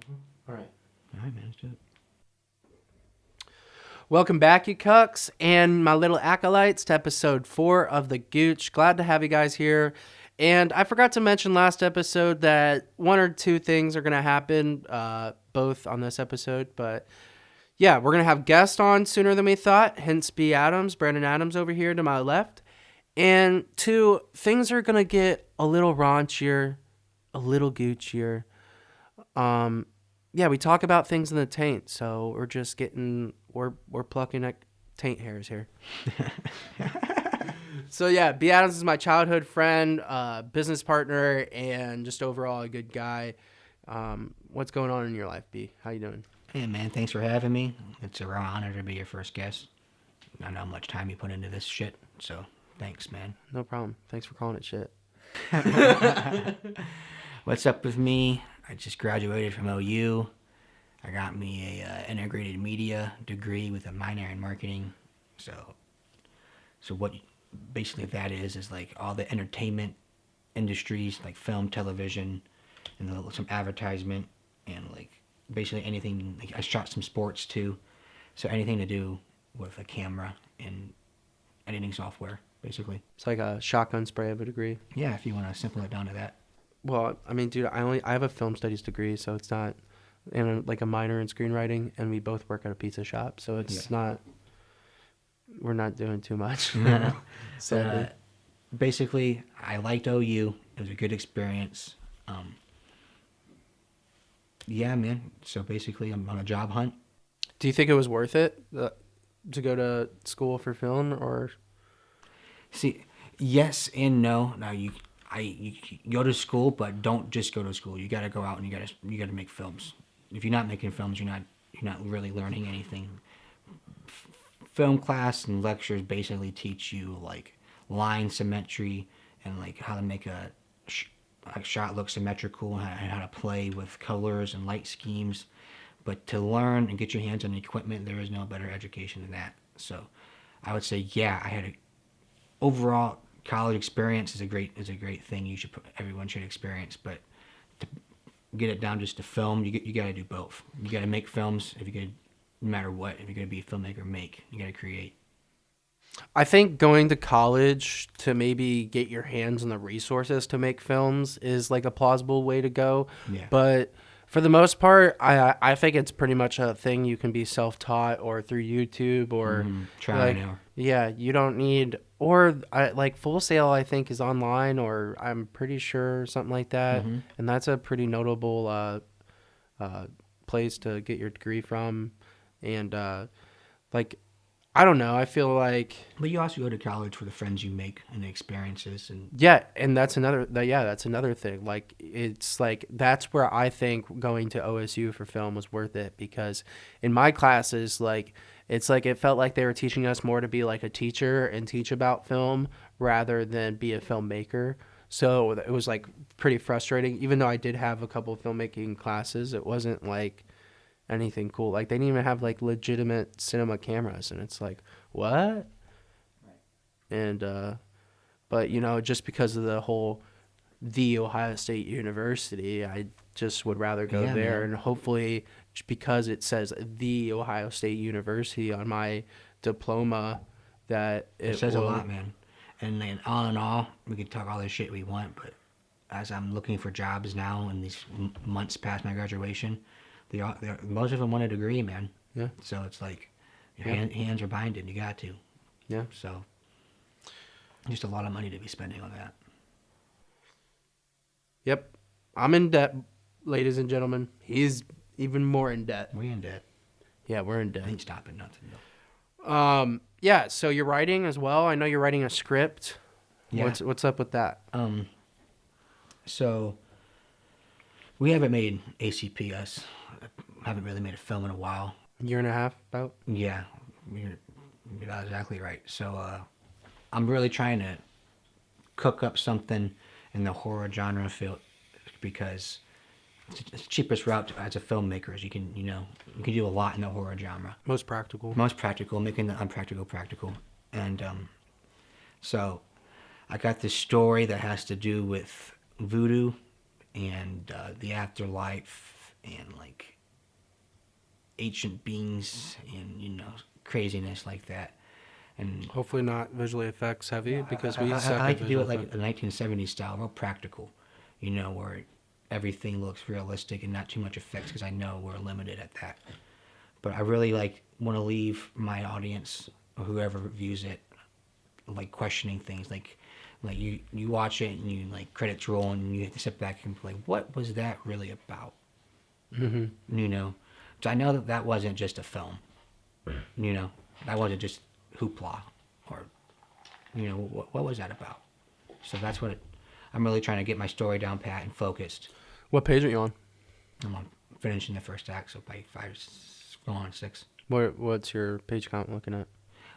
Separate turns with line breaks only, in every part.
All right.
All right, man, let's do it.
Welcome back, you cucks and my little acolytes, to episode 4 of the Gouche. Glad to have you guys here. And I forgot to mention last episode that 1 or 2 things are going to happen, both on this episode. But yeah, we're going to have guests on sooner than we thought. Hence B. Adams, Brandon Adams over here to my left. And 2, things are going to get a little raunchier, a little Guccier. Yeah, we talk about things in the taint, so we're just getting we're plucking at taint hairs here. So yeah, B. Adams is my childhood friend, business partner, and just overall a good guy. What's going on in your life, B? How you doing?
Hey, man, thanks for having me. It's a real honor to be your first guest. I know how much time you put into this shit, so thanks, man.
No problem. Thanks for calling it shit.
What's up with me? I just graduated from OU. I got me a integrated media degree with a minor in marketing. So what basically that is like all the entertainment industries, like film, television, and some advertisement, and like basically anything. Like I shot some sports too, so anything to do with a camera and editing software, basically.
It's like a shotgun spray of a degree.
Yeah, if you want to simplify it down to that.
Well, I mean, dude, I have a film studies degree, so it's not, and like a minor in screenwriting, and we both work at a pizza shop, so it's not. We're not doing too much. So
basically, I liked OU. It was a good experience. Yeah, man. So basically, I'm on a job hunt.
do you think it was worth it to go to school for film, or?
See, yes and no. Now you go to school, but don't just go to school. You got to go out and you got to make films. If you're not making films, you're not really learning anything. Film class and lectures basically teach you like line symmetry and like how to make a shot look symmetrical and how to play with colors and light schemes. But to learn and get your hands on the equipment, there is no better education than that. So I would say, yeah, I had a overall college experience is a great thing. Everyone should experience, but to get it down just to film, you got to do both. You got to make films if you could, no matter what. If you're gonna be a filmmaker, you got to create.
I think going to college to maybe get your hands on the resources to make films is like a plausible way to go.
Yeah.
But for the most part, I think it's pretty much a thing you can be self-taught or through YouTube or
Try and error.
Yeah, you don't need, or like Full Sail I think is online, or I'm pretty sure something like that. And that's a pretty notable place to get your degree from. And like, I don't know, I feel like,
But you also go to college for the friends you make and the experiences and
yeah, and that's another thing. Like, it's like that's where I think going to OSU for film was worth it, because in my classes, like, it's like it felt like they were teaching us more to be like a teacher and teach about film rather than be a filmmaker. So it was like pretty frustrating. Even though I did have a couple of filmmaking classes, it wasn't like anything cool. Like, they didn't even have like legitimate cinema cameras, and it's like, what? And but you know, just because of the Ohio State University, I just would rather go there,
man.
and hopefully because it says the Ohio State University on my diploma, that
it says a lot, man. And then all in all, we could talk all this shit we want, but as I'm looking for jobs now in these months past my graduation, most of them want a degree, man.
Yeah.
So it's like your hands are binded. You got to.
Yeah.
So just a lot of money to be spending on that.
Yep. I'm in debt, ladies and gentlemen. He's even more in debt.
We're in debt.
Yeah, we're in debt.
Ain't stopping nothing though.
Yeah, so you're writing as well. I know you're writing a script.
Yeah.
What's up with that?
So we haven't made ACPS. Haven't really made a film in a while.
Year and a half, about?
Yeah, you're exactly right. So I'm really trying to cook up something in the horror genre field, because it's the cheapest route as a filmmaker is you can do a lot in the horror genre.
Most practical.
Most practical, making the unpractical practical. And so I got this story that has to do with voodoo and the afterlife and like ancient beings and craziness like that. And
Hopefully not visually effects heavy because we
I
suck
like
at
to do
visual
it like
effects.
the 1970s style, real practical, where everything looks realistic and not too much effects because I know we're limited at that. But I really want to leave my audience or whoever views it like questioning things, like you watch it and you like credits roll and you have to sit back and be like, what was that really about?
Mm-hmm.
So I know that wasn't just a film, that wasn't just hoopla, or what was that about? So that's what I'm really trying to get my story down pat and focused.
What page are you on?
I'm finishing the first act, so by 5, going on 6.
What's your page count looking at?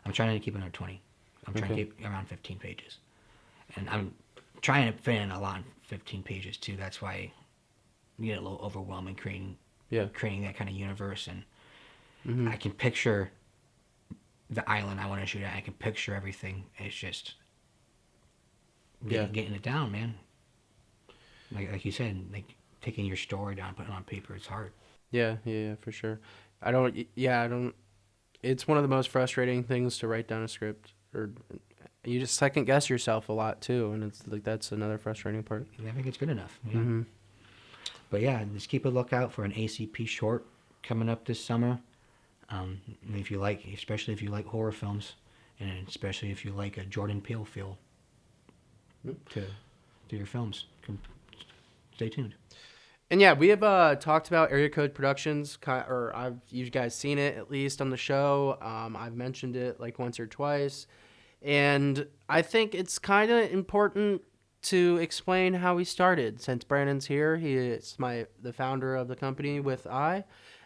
I'm trying to keep it under 20. I'm trying to keep around 15 pages. And I'm trying to fit in a lot in 15 pages, too. That's why you get a little overwhelming creating that kind of universe. And I can picture the island I want to shoot at. I can picture everything. It's just getting it down, man. Like you said, like taking your story down, putting it on paper, it's hard.
Yeah, for sure. I don't. It's one of the most frustrating things to write down a script, or you just second guess yourself a lot too, and it's like that's another frustrating part.
I think it's good enough. Yeah.
Mm-hmm.
But yeah, just keep a lookout for an ACP short coming up this summer. Especially if you like horror films, and especially if you like a Jordan Peele feel to your films, stay tuned.
And yeah, we have talked about Area Code Productions, or you guys seen it at least on the show. I've mentioned it like once or twice, and I think it's kind of important to explain how we started. Since Brandon's here, he is the founder of the company with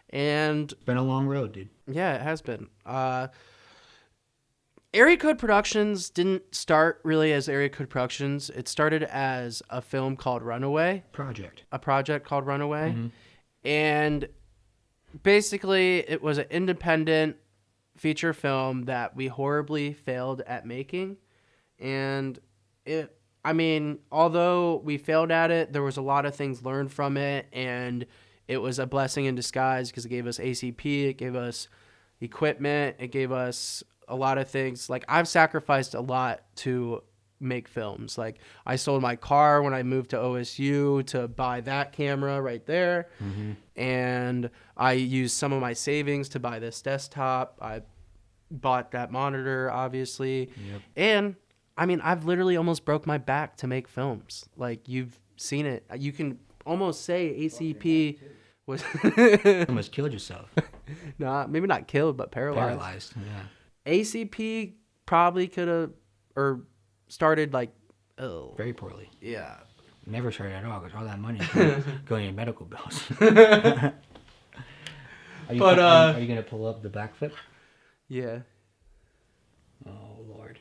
and
it's been a long road, dude.
Yeah, it has been. Area Code Productions didn't start really as Area Code Productions. It started as a film called Runaway. A project called Runaway.
Mm-hmm.
And basically, it was an independent feature film that we horribly failed at making. And although we failed at it, there was a lot of things learned from it. And it was a blessing in disguise because it gave us ACP, it gave us equipment, it gave us a lot of things. Like, I've sacrificed a lot to make films. Like, I sold my car when I moved to OSU to buy that camera right there.
Mm-hmm.
And I used some of my savings to buy this desktop. I bought that monitor, obviously.
Yep.
And I've literally almost broke my back to make films. Like, you've seen it. You can almost say ACP was
almost killed yourself.
Nah, maybe not killed, but paralyzed.
Yeah.
ACP probably could have started
very poorly.
Yeah.
Never started at all because all that money going in medical bills. Are you gonna pull up the backflip?
Yeah.
Oh Lord.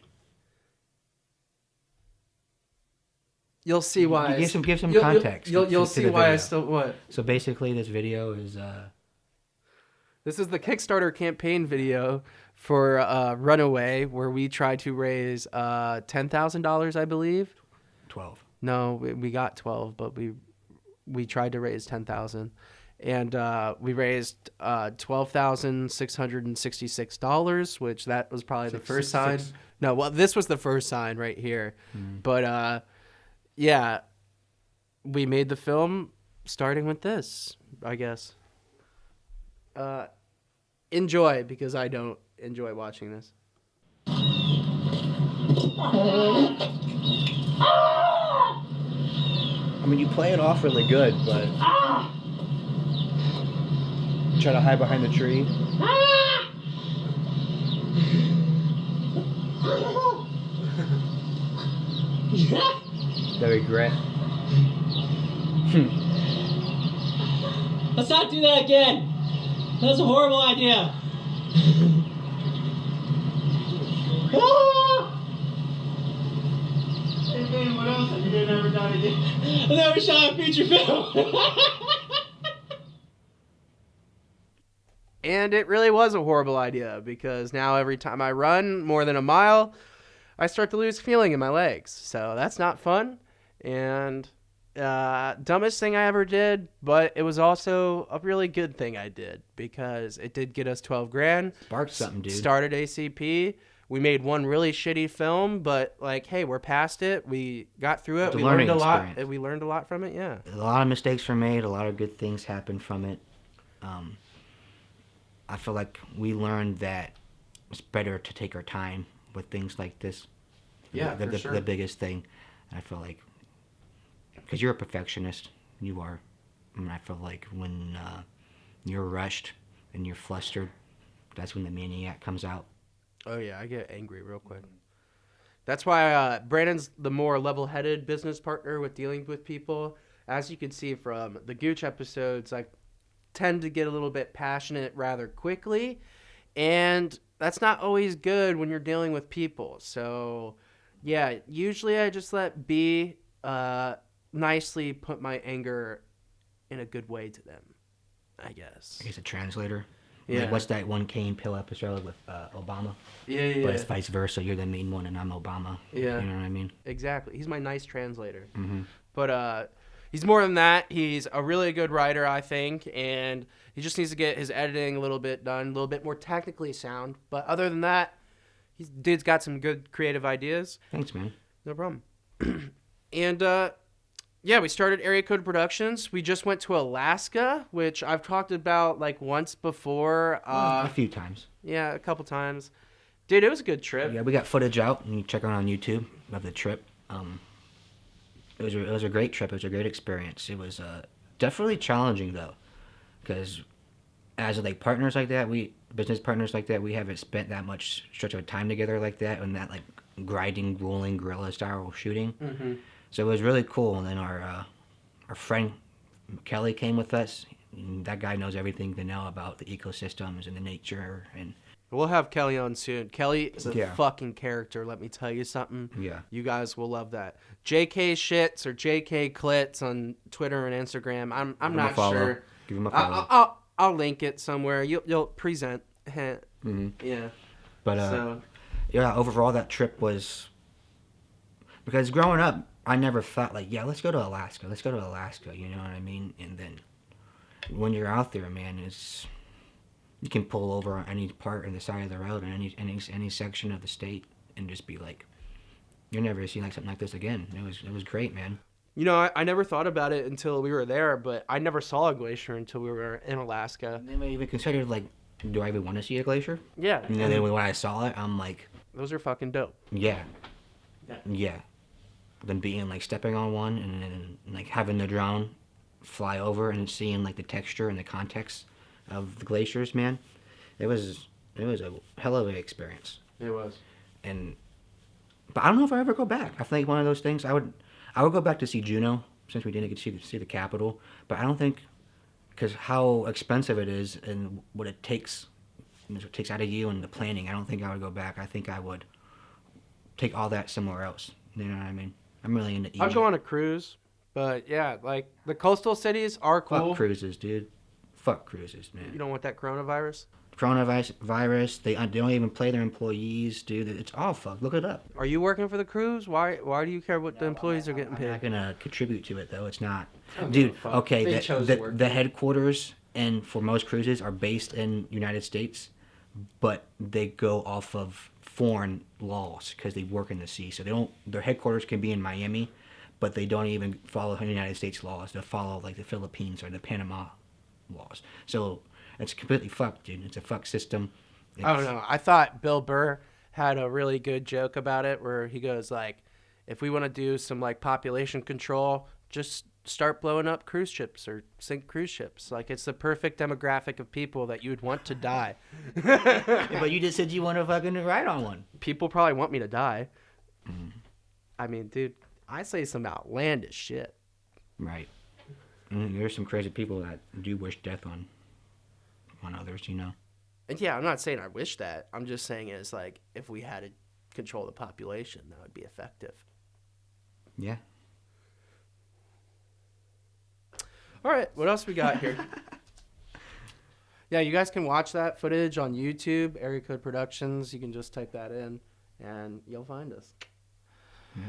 You'll see why.
Give some context.
You'll see why I still what.
So basically, this video is.
This is the Kickstarter campaign video for Runaway, where we tried to raise $10,000, I believe.
12.
No, we got 12, but we tried to raise 10,000, and we raised $12,666, which that was probably the first sign. No, well, this was the first sign right here, but. Yeah, we made the film starting with this, I guess. Enjoy, because I don't enjoy watching this.
I mean, you play it off really good, but try to hide behind the tree. The regret.
Let's not do that again. That's a horrible idea. Hey man, what else have you ever done again? I've never shot a feature film.
And it really was a horrible idea, because now every time I run more than a mile, I start to lose feeling in my legs. So that's not fun. And Dumbest thing I ever did, but it was also a really good thing I did because it did get us 12 grand.
Sparked something, dude.
Started ACP. We made one really shitty film, but like, hey, we're past it. We got through it. We learned a lot. We learned a lot from it. Yeah.
A lot of mistakes were made. A lot of good things happened from it. I feel like we learned that it's better to take our time with things like this.
Yeah, for sure.
The biggest thing. And I feel like, because you're a perfectionist, you are. And I feel like when you're rushed and you're flustered, that's when the maniac comes out.
Oh, yeah, I get angry real quick. That's why Brandon's the more level-headed business partner with dealing with people. As you can see from the Gouche episodes, I tend to get a little bit passionate rather quickly, and that's not always good when you're dealing with people. So, yeah, usually I just let B nicely put my anger in a good way to them, I guess.
He's a translator.
Yeah.
Like, what's that one Cane Pill episode with Obama?
Yeah.
But it's vice versa. You're the mean one and I'm Obama.
Yeah.
You know what I mean?
Exactly. He's my nice translator.
Mm-hmm.
But he's more than that. He's a really good writer, I think, and he just needs to get his editing a little bit done, a little bit more technically sound. But other than that, dude's got some good creative ideas.
Thanks, man.
No problem. And yeah, we started Area Code Productions. We just went to Alaska, which I've talked about like once before.
A few times.
Yeah, a couple times. Dude, it was a good trip.
Yeah, we got footage out, and you check it out on YouTube of the trip. It was a great trip. It was a great experience. It was definitely challenging though, because as like partners like that, business partners like that, we haven't spent that much stretch of time together like that, and that like grinding, grueling guerrilla style shooting.
Mm-hmm.
So it was really cool. And then our friend Kelly came with us. And that guy knows everything to know about the ecosystems and the nature. And
we'll have Kelly on soon. Kelly is a
Yeah.
fucking character. Let me tell you something.
Yeah.
You guys will love that. JK shits or JK clits on Twitter and Instagram. I'm
Give him
not
a follow.
sure.
Give him a follow.
I'll link it somewhere. You'll present.
Mm-hmm.
Yeah.
But
So
yeah, overall that trip was, because growing up, I never thought like, yeah, let's go to Alaska. Let's go to Alaska. You know what I mean? And then when you're out there, man, you can pull over on any part in the side of the road in any section of the state and just be like, you're never seeing like something like this again. It was great, man.
you know, I never thought about it until we were there, but I never saw a glacier until we were in Alaska.
I even considered like, do I even want to see a glacier?
Yeah.
And then when I saw it, I'm like,
Those are fucking dope.
yeah. Then being like stepping on one and then like having the drone fly over and seeing like the texture and the context of the glaciers, man. It was a hell of an experience.
It was.
But I don't know if I ever go back. I think one of those things I would go back to see Juneau since we didn't get to see the capital. But I don't think, because how expensive it is and what it takes out of you and the planning. I don't think I would go back. I think I would take all that somewhere else. You know what I mean? I'm really into Egypt.
I'll go on a cruise, but yeah, like the coastal cities are cool.
Fuck cruises, dude. Fuck cruises, man.
You don't want that coronavirus?
Coronavirus. They don't even pay their employees, dude. It's all fucked. Look it up.
Are you working for the cruise? Why do you care what the employees are getting
I'm
paid?
not gonna contribute to it though. It's not,
don't give
dude.
a fuck.
Okay,
They chose to work
the
there.
headquarters and for most cruises are based in United States, but they go off of foreign laws because they work in the sea. So they don't. Their headquarters can be in Miami, but they don't even follow United States laws. They follow like the Philippines or the Panama laws. So it's completely fucked, dude. It's a fucked system.
I don't know. I thought Bill Burr had a really good joke about it where he goes like, if we want to do some like population control, just start blowing up cruise ships or sink cruise ships. Like it's the perfect demographic of people that you would want to die.
Yeah, but you just said you want to fucking ride on one.
People probably want me to die. I mean, dude, I say some outlandish shit.
Right. There's some crazy people that do wish death on others, you know.
And yeah, I'm not saying I wish that. I'm just saying it's like if we had to control the population, that would be effective.
Yeah.
All right, what else we got here? Yeah, you guys can watch that footage on YouTube, Area Code Productions. You can just type that in, and you'll find us.
Yeah.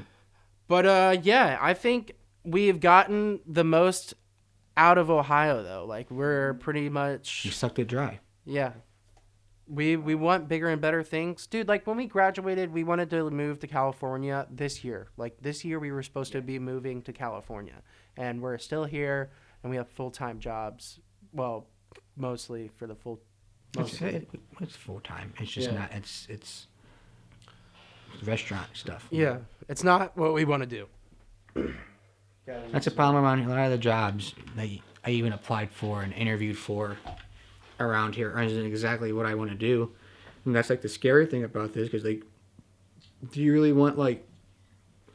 But yeah, I think we've gotten the most out of Ohio though. Like we're pretty
You
much
sucked it dry.
yeah. We want bigger and better things. Dude, like when we graduated, we wanted to move to California this year. Like this year we were supposed to be moving to California. And we're still here and we have full-time jobs. Well, mostly for the full mostly.
It's full time. It's just
Yeah.
not. It's restaurant stuff.
Yeah. It's not what we want to do.
That's a problem around a lot of the jobs that I even applied for and interviewed for around here isn't exactly what I want to do. And that's like the scary thing about this, because like, do you really want like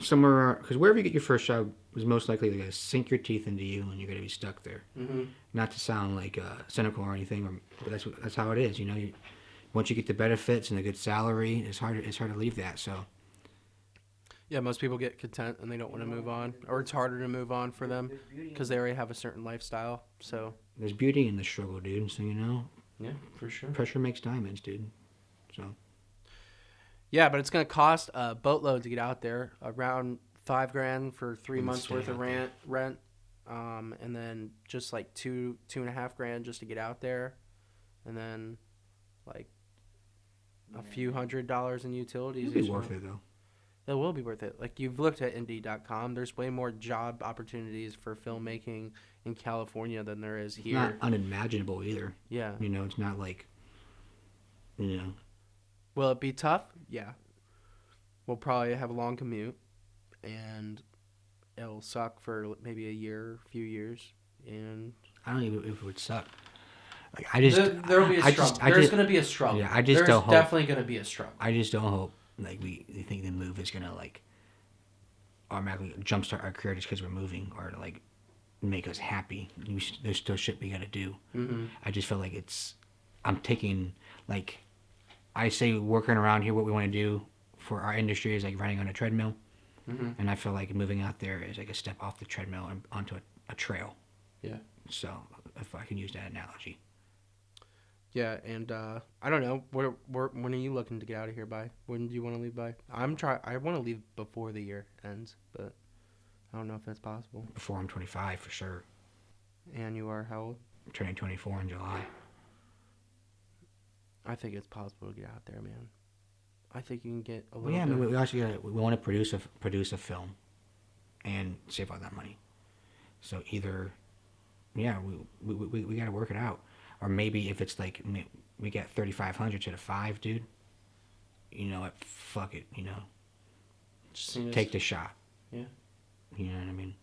somewhere? Because wherever you get your first job is most likely going to sink your teeth into you, and you're going to be stuck there.
Mm-hmm.
Not to sound like cynical or anything, but that's how it is. You know, once you get the benefits and a good salary, it's hard to leave that. So.
Yeah, most people get content and they don't want to move on, or it's harder to move on for them because they already have a certain lifestyle. So
There's beauty in the struggle, dude. So, you know,
yeah, for sure.
pressure makes diamonds, dude. So,
Yeah, but it's gonna cost a boatload to get out there. Around $5,000 for 3
And
months
stay
worth of
out
rent, and then just like $2.5 just to get out there, and then like a few $100s in utilities.
it'll be
each
worth
month.
it, though.
It will be worth it. Like you've looked at Indeed.com, there's way more job opportunities for filmmaking in California than there is
It's
here.
not unimaginable either.
Yeah.
You know, it's not like, you know.
Will it be tough? Yeah. We'll probably have a long commute, and it'll suck for maybe a few years, and
I don't even know if it would suck. Like, I just.
there'll be a
I
struggle.
just- I
There's
just-
going to be a struggle.
Yeah, I just
There's
don't hope.
definitely going to be a struggle.
I just don't hope, like, we think the move is going to, like, automatically jumpstart our career just because we're moving, or to, like, make us happy. There's still shit we got to do.
Mm-hmm.
I just feel like I'm taking, like, I say working around here, what we want to do for our industry is like running on a treadmill.
Mm-hmm.
And I feel like moving out there is like a step off the treadmill and onto a trail.
Yeah.
So, if I can use that analogy.
Yeah, and I don't know. When are you looking to get out of here by? When do you want to leave by? I want to leave before the year ends, but I don't know if that's possible.
Before I'm 25, for sure.
And you are how old?
I'm turning 24 in July.
I think it's possible to get out there, man. I think you can get a
Well,
little
yeah, I
bit.
mean, we also we want to produce a film and save all that money. So either, yeah, we got to work it out. Or maybe if it's like we get 3,500 to the 5, dude. You know what? Fuck it. You know,
Just seeing
take the shot.
Yeah.
You know what I mean?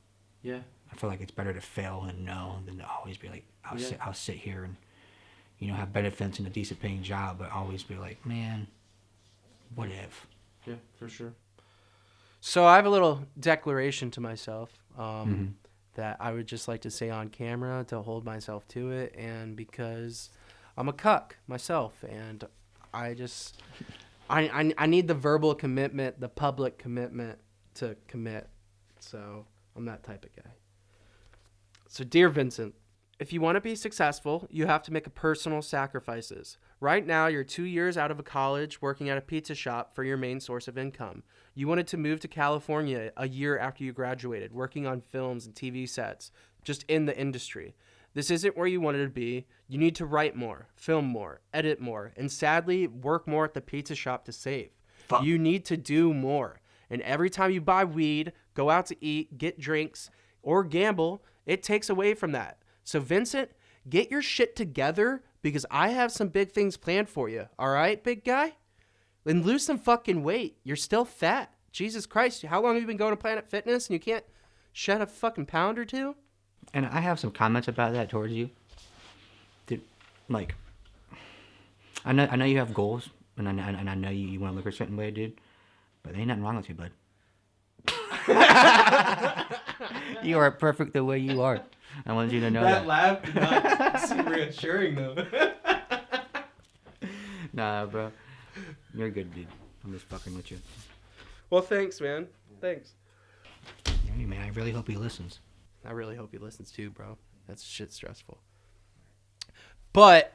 Yeah.
I feel like it's better to fail and know than to always be like,
Yeah.
I'll sit here and, you know, have benefits and a decent paying job, but always be like, man, what if?
Yeah, for sure. So I have a little declaration to myself that I would just like to say on camera to hold myself to it, and because I'm a cuck myself, and I just I need the verbal commitment, the public commitment to commit. So I'm that type of guy. So dear Vincent, if you want to be successful, you have to make personal sacrifices. Right now, you're 2 years out of college working at a pizza shop for your main source of income. You wanted to move to California a year after you graduated, working on films and TV sets, just in the industry. This isn't where you wanted to be. You need to write more, film more, edit more, and sadly, work more at the pizza shop to save.
Fuck.
You need to do more. And every time you buy weed, go out to eat, get drinks, or gamble, it takes away from that. So Vincent, get your shit together because I have some big things planned for you. All right, big guy? And lose some fucking weight. You're still fat. Jesus Christ, how long have you been going to Planet Fitness and you can't shed a fucking pound or two?
And I have some comments about that towards you. Dude, like, I know you have goals, and I know you want to look a certain way, dude, but there ain't nothing wrong with you, bud. You are perfect the way you are. I want you to know that.
laugh did not seem reassuring, though.
Nah, bro. You're good, dude. I'm just fucking with you.
Well, thanks, man. Thanks.
Hey, man, I really hope he listens.
I really hope he listens too, bro. That's shit stressful. But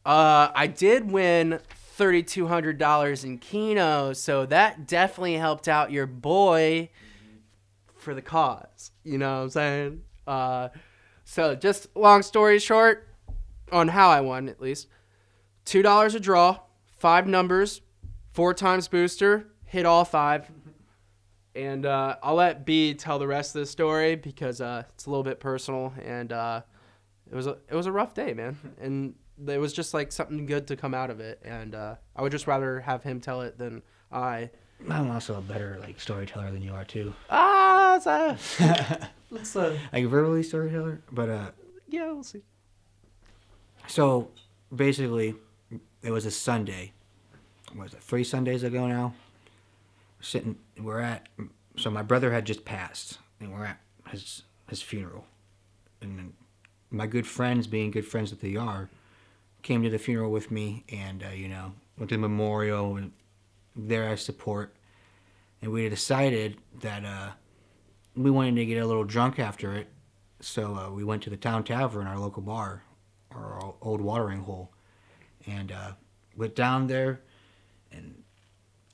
I did win $3,200 in Keno, so that definitely helped out your boy for the cause. You know what I'm saying? So just long story short, on how I won at least, $2 a draw, 5 numbers, 4 times booster, hit all 5. And I'll let B tell the rest of the story because it's a little bit personal, and it was a rough day, man. And it was just like something good to come out of it, and I would just rather have him tell it than I.
I'm also a better storyteller than you are too.
Let's
Like verbally storyteller, but
yeah, we'll see.
So basically, it was a Sunday. What was it, 3 Sundays ago now? So my brother had just passed, and we're at his funeral. And then my good friends, being good friends that they are, came to the funeral with me, and went to the memorial, and there as support. And we decided that we wanted to get a little drunk after it, so we went to the town tavern, our local bar, our old watering hole, and went down there. And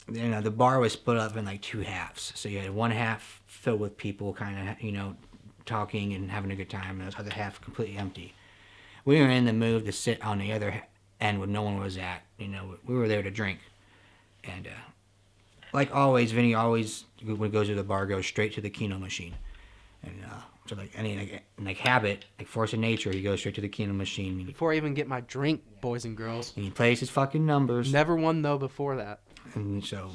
the bar was split up in 2 halves. So you had one half filled with people kind of, talking and having a good time, and the other half completely empty. We were in the mood to sit on the other end where no one was at. We were there to drink. And like always, Vinnie always, when he goes to the bar, goes straight to the Keno machine. And so any habit, force of nature, he goes straight to the Keno machine.
Before I even get my drink, boys and girls.
And he plays his fucking numbers.
Never won though before that.
And so,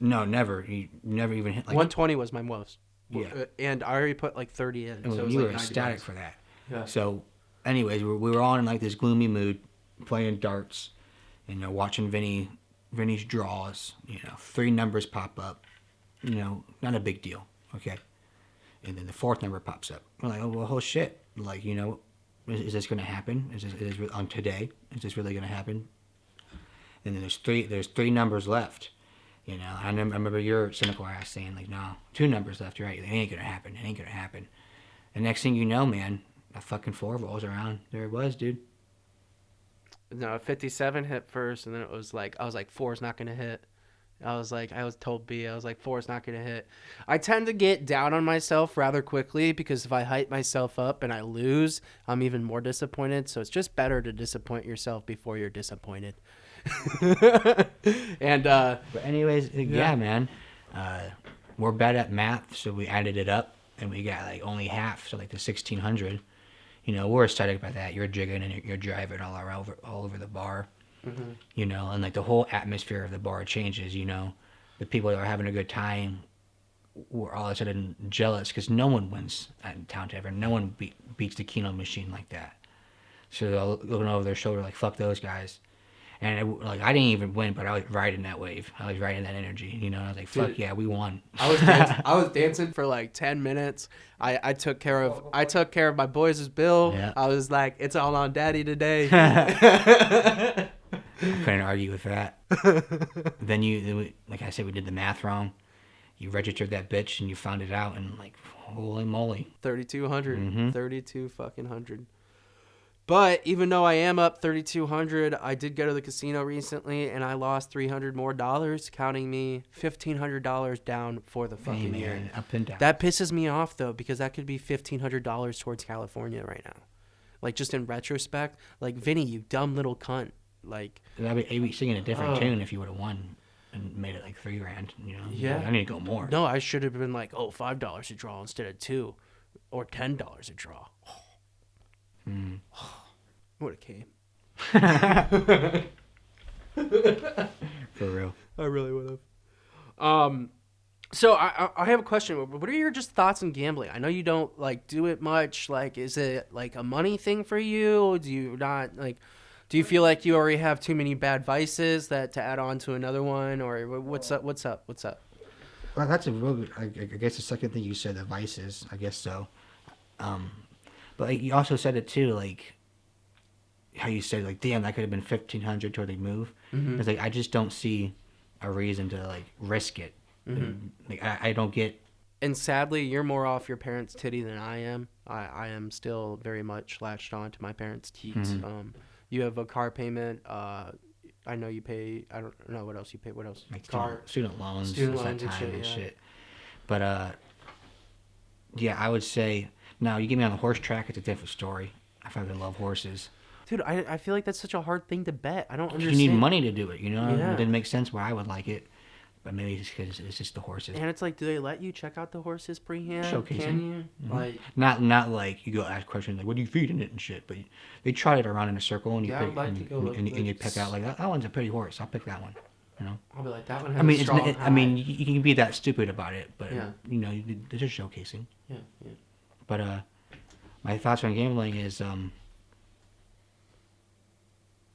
no, never. He never even hit
120 was my most.
Yeah.
And I already put 30 in.
And
so it was
you were
90
ecstatic
bucks.
for that.
Yeah.
So, anyways, we were all in this gloomy mood, playing darts, and watching Vinnie's draws. 3 numbers pop up. Not a big deal. Okay. And then the 4th number pops up. We're like, oh shit. Is this going to happen? Is this on today? Is this really going to happen? And then there's 3 numbers left. I remember your cynical ass saying, no, 2 numbers left. You're right. It ain't going to happen. It ain't going to happen. And next thing you know, man, that fucking 4 rolls around. There it was, dude.
No, 57 hit first, and then I was like, 4's not going to hit. I was told B, 4's not going to hit. I tend to get down on myself rather quickly because if I hype myself up and I lose, I'm even more disappointed. So it's just better to disappoint yourself before you're disappointed. And
but anyways, yeah, man, we're bad at math, so we added it up and we got only half, so the 1,600. We're ecstatic about that. You're jigging and you're driving all over the bar. Mm-hmm. And the whole atmosphere of the bar changes. The people that are having a good time were all of a sudden jealous because no one wins at Town Tavern. No one beats the Keno machine like that. So they're looking over their shoulder fuck those guys. And I didn't even win, but I was riding that wave. I was riding that energy. I was like, fuck, dude, yeah, we won.
I was dancing for 10 minutes. I took care of my boys' bill. Yeah. I was like, it's all on daddy today.
I couldn't argue with that. Then like I said, we did the math wrong. You registered that bitch and you found it out, and holy moly,
3,200, 32 fucking hundred. But even though I am up 3,200, I did go to the casino recently and I lost $300 more, counting me $1,500 down for the fucking year.
Up and down.
That pisses me off though, because that could be $1,500 towards California right now. Just in retrospect, Vinnie, you dumb little cunt.
I'd be singing a different tune if you would have won and made it $3,000.
Yeah.
I need to go more.
No, I should have been $5 a draw instead of 2, or $10 a draw. I would have came.
For real. I
really would have. So I have a question. What are your just thoughts on gambling? I know you don't do it much. Is it a money thing for you? Do you not do you feel like you already have too many bad vices that to add on to another one, or what's up?
Well, that's a real. I guess the second thing you said, the vices. I guess so. But you also said it too, how you said damn, that could have been 1,500 toward the move. Mm-hmm. It's I just don't see a reason to risk it. Mm-hmm. I don't get.
And sadly, you're more off your parents' titty than I am. I am still very much latched on to my parents' teats. Mm-hmm. You have a car payment. I know you pay. I don't know what else you pay. What else?
Student loans and shit. But Yeah, I would say, now you get me on the horse track, it's a different story. I fucking love horses.
Dude, I feel like that's such a hard thing to bet. I don't
You
understand.
need money to do it, you know?
Yeah.
It didn't make sense why I would like it. But maybe it's because it's just the horses.
And it's like, do they let you check out the horses pre-hand?
Showcasing.
Can you?
Mhm.
Like,
Not like you go ask questions like, what are you feeding it and shit. But they trot it around in a circle and you
Yeah,
pick
I'd like
and,
to go
and,
look
and,
like
you pick out like that one's a pretty horse. I'll pick that one. You know.
I'll be like, that one has
I mean,
a strong
I mean, you can be that stupid about it, but
Yeah.
you know, they're just showcasing.
Yeah, yeah.
But my thoughts on gambling is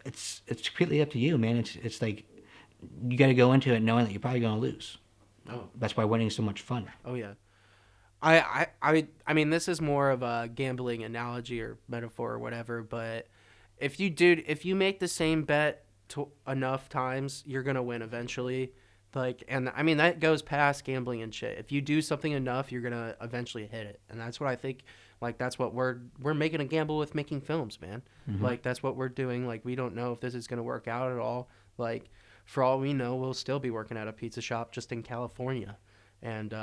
it's completely up to you, man. It's like you got to go into it knowing that you're probably going to lose.
Oh.
That's why winning is so much fun.
Oh yeah. I mean, this is more of a gambling analogy or metaphor or whatever, but if you make the same bet enough times, you're gonna win eventually. Like, and I mean that goes past gambling and shit. If you do something enough, you're gonna eventually hit it, and that's what I think. Like, that's what we're making a gamble with making films, man.
Mm-hmm.
Like, that's what we're doing. Like, we don't know if this is gonna work out at all. Like, for all we know, we'll still be working at a pizza shop just in California, and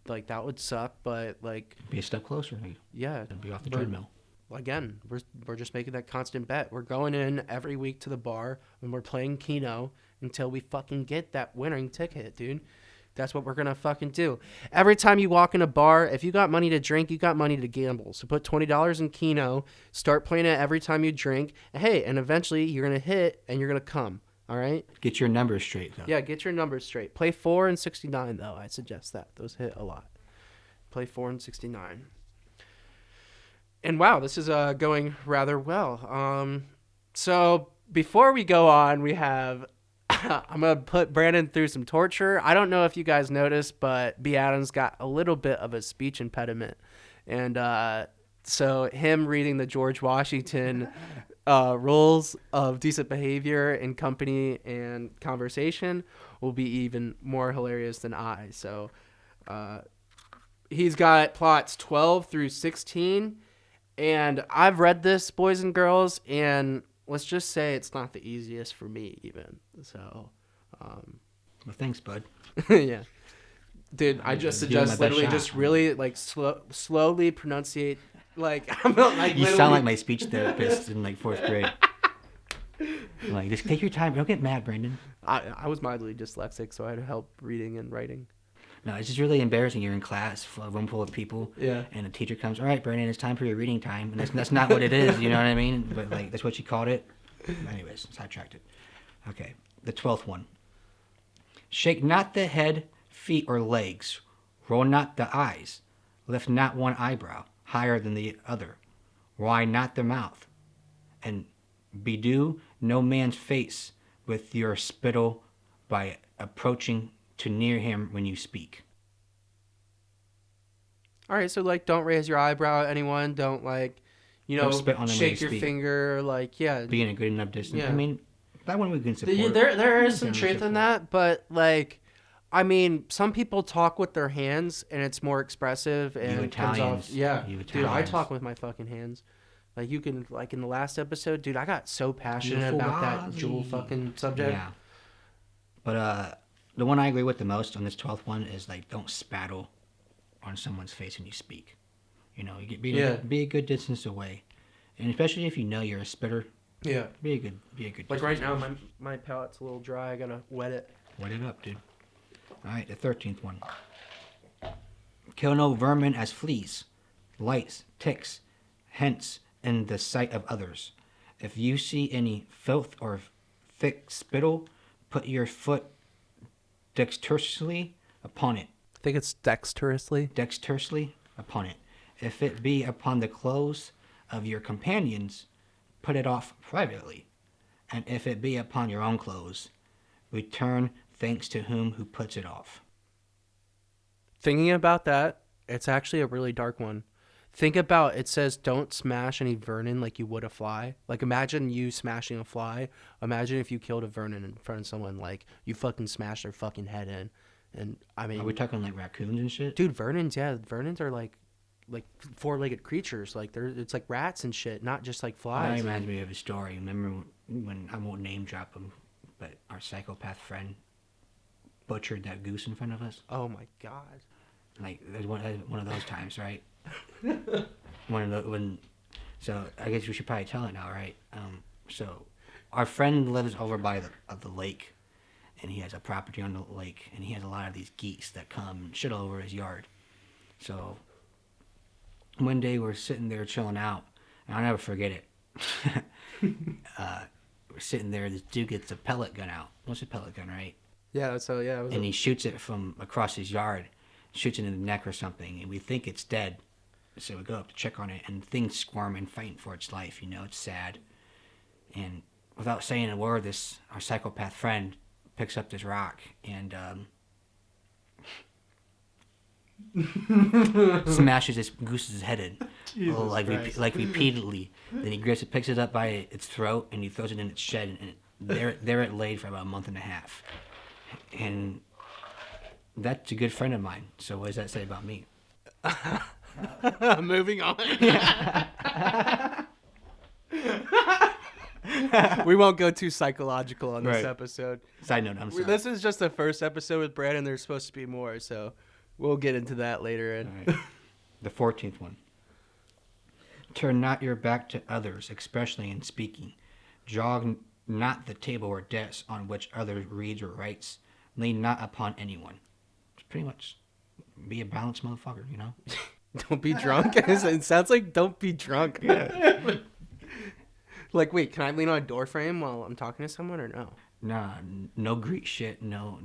like that would suck, but like
Be a step closer.
yeah,
Be off the treadmill.
again, we're just making that constant bet. We're going in every week to the bar and we're playing Keno until we fucking get that winning ticket, dude. That's what we're gonna fucking do. Every time you walk in a bar, if you got money to drink, you got money to gamble. So put $20 in Keno, start playing it every time you drink. Hey, and eventually you're gonna hit and you're gonna come. All right.
Get your numbers straight, though.
Yeah, get your numbers straight. Play 4 and 69 though. I suggest that. Those hit a lot. Play 4 and 69. And wow, this is going rather well. So before we go on, we have I'm gonna put Brandon through some torture. I don't know if you guys noticed, but B. Adams got a little bit of a speech impediment, and so him reading the George Washington rules of decent behavior in company and conversation will be even more hilarious than I. So he's got plots 12 through 16, and I've read this, boys and girls, and let's just say it's not the easiest for me even. So
Well, thanks, bud.
yeah. Dude, I just
You're doing
suggest
my best
literally
shot.
just really like slowly pronunciate like I'm not like
You
literally-
sound like my speech therapist in like 4th grade. Like, just take your time. Don't get mad, Brandon.
I was mildly dyslexic, so I had help reading and writing.
No, it's just really embarrassing. You're in class, a room full of people,
Yeah.
and a teacher comes, all right, Brandon, it's time for your reading time. And that's not what it is, you know what I mean? But, like, that's what she called it. Anyways, sidetracked it. Okay, the 12th one. Shake not the head, feet, or legs. Roll not the eyes. Lift not one eyebrow higher than the other. Wide not the mouth. And bedew no man's face with your spittle by approaching to near him when you speak.
All right, so like don't raise your eyebrow at anyone, don't like
Don't spit on them when
shake
you
your
speak.
finger, like yeah.
Be in a good enough distance.
Yeah.
I mean, that one we can support.
There is
We
some
can
truth in
support.
that, but like I mean, some people talk with their hands and it's more expressive and it comes off.
Italians.
Yeah,
You
dude, I
Italians.
talk with my fucking hands. Like you can, like in the last episode, dude, I got so passionate
Beautiful
about that
Ozzy.
jewel fucking subject.
Yeah. But the one I agree with the most on this 12th one is like don't spattle on someone's face when you speak. You know, be a good distance away, and especially if you know you're a spitter,
Yeah.
be a good.
Like
distance
right now,
away.
my palate's a little dry. I gotta wet it.
Wet it up, dude. All right, the 13th one. Kill no vermin as fleas, lice, ticks, hence in the sight of others. If you see any filth or thick spittle, put your foot dexterously upon it.
I think it's dexterously.
Dexterously upon it. If it be upon the clothes of your companions, put it off privately. And if it be upon your own clothes, return thanks to whom who puts it off.
Thinking about that, it's actually a really dark one. Think about it says don't smash any vermin like you would a fly. Like imagine you smashing a fly. Imagine if you killed a vermin in front of someone, like you fucking smash their fucking head in. And I mean,
Are we talking like raccoons and shit?
dude, Vernons are like four-legged creatures. Like it's like rats and shit, not just like
That
flies.
reminds me of a story. Remember when, I won't name drop him, but our psychopath friend butchered that goose in front of us?
Oh my god.
Like there's one of those times, right? So I guess we should probably tell it now, right? So our friend lives over by the lake, and he has a property on the lake, and he has a lot of these geese that come and shit all over his yard. So one day we're sitting there chilling out, and I'll never forget it. We're sitting there, this dude gets a pellet gun out. What's a pellet gun, right?
Yeah,
And he shoots it from across his yard, shoots it in the neck or something, and we think it's dead. So we go up to check on it, and things squirming, fighting for its life. It's sad. And without saying a word, our psychopath friend picks up this rock and smashes this goose's head in, repeatedly. Then he picks it up by its throat, and he throws it in its shed, and there it laid for about a month and a half. And that's a good friend of mine. So what does that say about me?
Moving on. We won't go too psychological on this episode.
Side note, I'm sorry.
This is just the first episode with Brandon. There's supposed to be more, so we'll get into that later.
All right. The 14th one. Turn not your back to others, especially in speaking. Jog not the table or desk on which others reads or writes. Lean not upon anyone. It's pretty much be a balanced motherfucker,
Don't be drunk. It sounds like don't be drunk.
Yeah.
Like, wait, can I lean on a door frame while I'm talking to someone or no?
Nah, no Greek shit. No.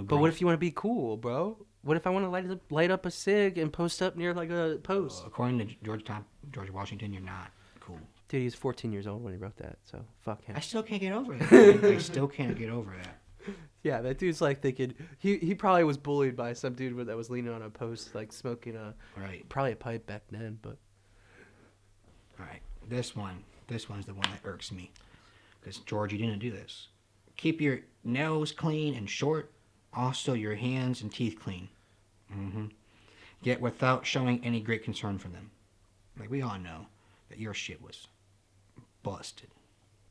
But what if you want to be cool, bro? What if I want to light up a cig and post up near like a post?
According to George Washington, you're not cool.
Dude, he's 14 years old when he wrote that, so fuck him.
I still can't get over that. I still can't get over that.
Yeah, that dude's like thinking he probably was bullied by some dude that was leaning on a post, like smoking probably a pipe back then. But
all right, this one's the one that irks me, because George, you didn't do this. Keep your nails clean and short, also your hands and teeth clean. Yet without showing any great concern for them. Like, we all know that your shit was busted.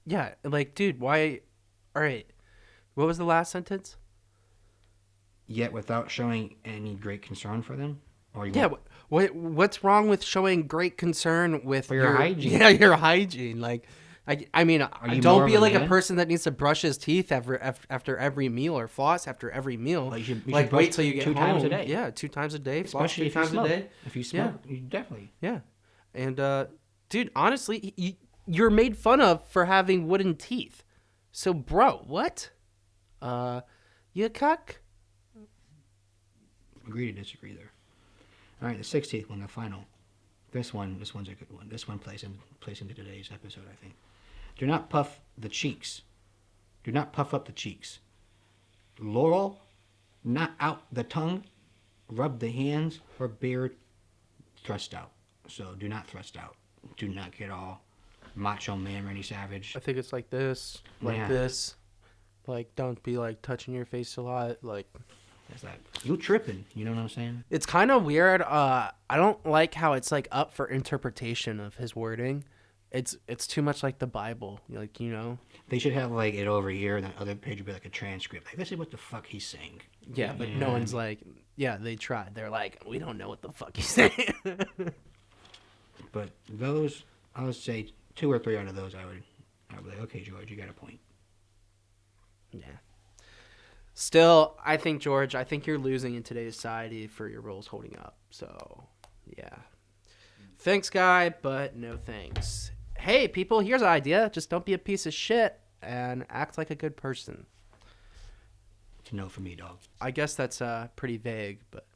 Yeah, like, dude, why? All right, what was the last sentence?
Yet without showing any great concern for them?
What's wrong with showing great concern with
your hygiene?
Yeah, your hygiene. Like, I mean, don't be like a person that needs to brush his teeth after every meal or floss after every meal.
You should
wait till you get
2
home.
times a day.
Yeah, 2 times a day.
Especially
floss 2 times a day.
If you smoke, you definitely.
Yeah, and dude, honestly, you're made fun of for having wooden teeth. So, bro, what? You cuck?
Agree to disagree there. All right, the 16th one, the final. This one's a good one. This one plays into today's episode, I think. Do not puff the cheeks. Do not puff up the cheeks. Laurel, not out the tongue. Rub the hands or beard. Thrust out. So do not thrust out. Do not get all macho man, Randy Savage.
I think it's like this, this. Like, don't be like touching your face a lot. Like,
that's that. You tripping? You know what I'm saying?
It's kind of weird. I don't like how it's like up for interpretation of his wording. It's too much like the Bible. Like,
They should have like it over here, and the other page would be like a transcript. Like, this is what the fuck he's saying.
Yeah, but no one's like, yeah, they tried. They're like, we don't know what the fuck he's saying.
But those, I would say 2 or 3 out of those, I would be like, okay, George, you got a point.
Yeah. Still, I think, George, you're losing in today's society for your roles holding up. So, yeah. Thanks, guy, but no thanks. Hey, people, here's an idea. Just don't be a piece of shit and act like a good person.
It's a no for me, dog.
I guess that's pretty vague, but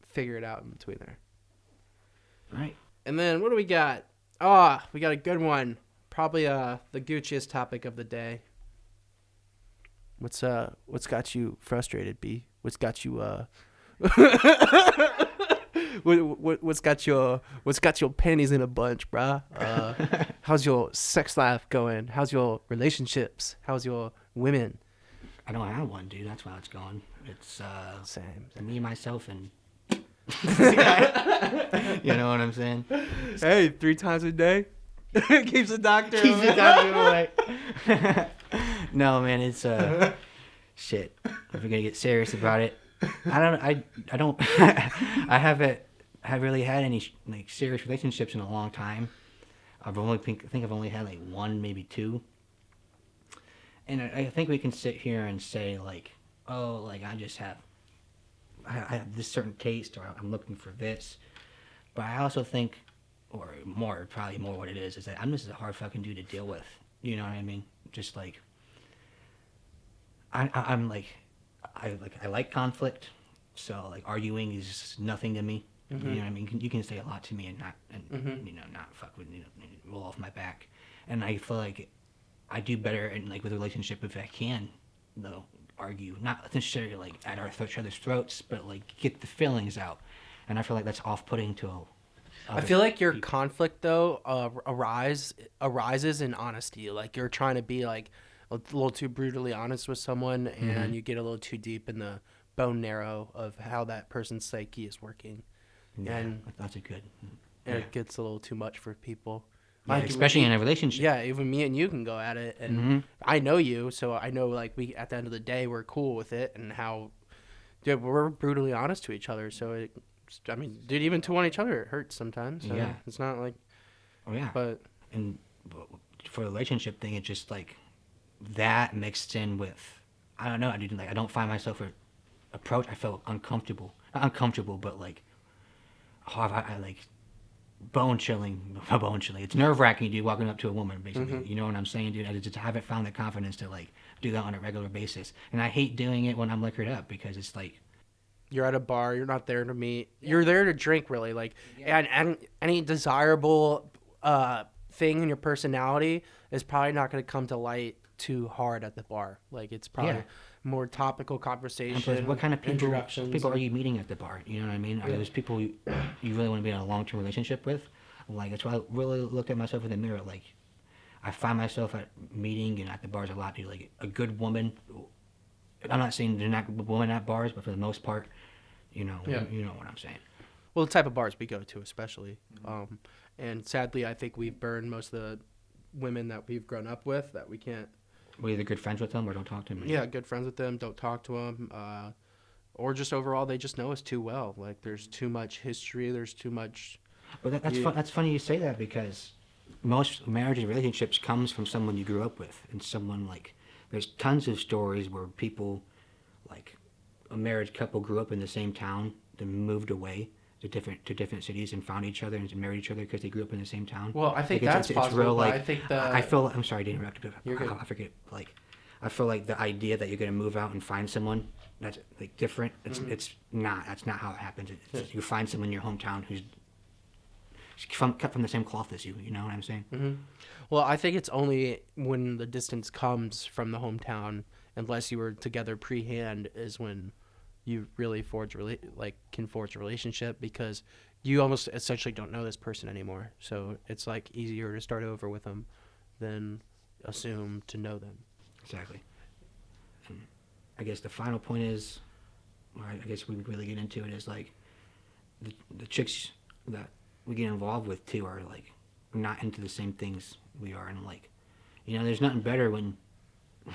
figure it out in between there.
All right.
And then what do we got? We got a good one. Probably the Gouchiest topic of the day. What's got you frustrated, B? What's got you what's got your panties in a bunch, bruh? How's your sex life going? How's your relationships? How's your women?
I don't have one, dude. That's why it's going. It's
same.
Me, myself, and you know what I'm saying?
Hey, 3 times a day keeps the doctor
away. No, man, it's shit. If we're gonna get serious about it, I don't I haven't really had any like serious relationships in a long time. I think I've only had like one, maybe two. And I think we can sit here and say like, oh, like I have this certain taste, or I'm looking for this. But I also think, or more, probably more what it is that I'm just a hard fucking dude to deal with. You know what I mean? Just like, I'm like, I like conflict. So like arguing is nothing to me. You know what I mean? You can say a lot to me and not fuck with roll off my back. And I feel like I do better in like with a relationship if I can, though, argue, not necessarily like at each other's throats, but like get the feelings out. And I feel like that's off-putting to.
I feel like your conflict though arises in honesty. Like you're trying to be like a little too brutally honest with someone, and you get a little too deep in the bone marrow of how that person's psyche is working.
Yeah,
and
that's a good.
and it gets a little too much for people.
Yeah,
Like,
especially in a relationship.
Yeah, even me and you can go at it, and I know you, so I know like we at the end of the day we're cool with it, and how, dude, we're brutally honest to each other. So it, I mean, dude, even to one each other, it hurts sometimes. So
Yeah,
it's not like.
Oh yeah.
But
for a relationship thing, it's just like that mixed in with, I don't know. I don't find myself approach. I felt uncomfortable. Not uncomfortable, but like, oh, I like bone chilling. It's nerve wracking, dude, walking up to a woman, basically. You know what I'm saying, dude? I just haven't found the confidence to like do that on a regular basis, and I hate doing it when I'm liquored up because it's like.
You're at a bar. You're not there to meet. Yeah. You're there to drink, really. Like, and any desirable thing in your personality is probably not going to come to light too hard at the bar. Like, it's probably more topical conversation.
What kind of people are you meeting at the bar? You know what I mean? Are those people you really want to be in a long-term relationship with? Like, that's why I really look at myself in the mirror. Like, I find myself at meeting and at the bars a lot. Dude, like a good woman. I'm not saying they're not women at bars, but for the most part, you know what I'm saying.
Well, the type of bars we go to, especially, and sadly, I think we've burned most of the women that we've grown up with that we can't.
We're either good friends with them or don't talk to them.
Yeah, good friends with them, don't talk to them, or just overall they just know us too well. Like there's too much history, there's too much.
But that's funny you say that because most marriages and relationships comes from someone you grew up with and someone like. There's tons of stories where people, like a married couple, grew up in the same town, then moved away to different cities and found each other and married each other because they grew up in the same town.
Well, I think that's possible. It's real, like,
I think I feel. I'm sorry to interrupt. You're good. I forget. Like, I feel like the idea that you're gonna move out and find someone that's like different. It's not. That's not how it happens. You find someone in your hometown who's cut from the same cloth as you. You know what I'm saying?
Mm-hmm. Well, I think it's only when the distance comes from the hometown, unless you were together pre-hand, is when you really can forge a relationship because you almost essentially don't know this person anymore. So it's like easier to start over with them than assume to know them.
Exactly. And I guess the final point is, or I guess we really get into it, is like the chicks that we get involved with too are like not into the same things we are, and like, you know, there's nothing better when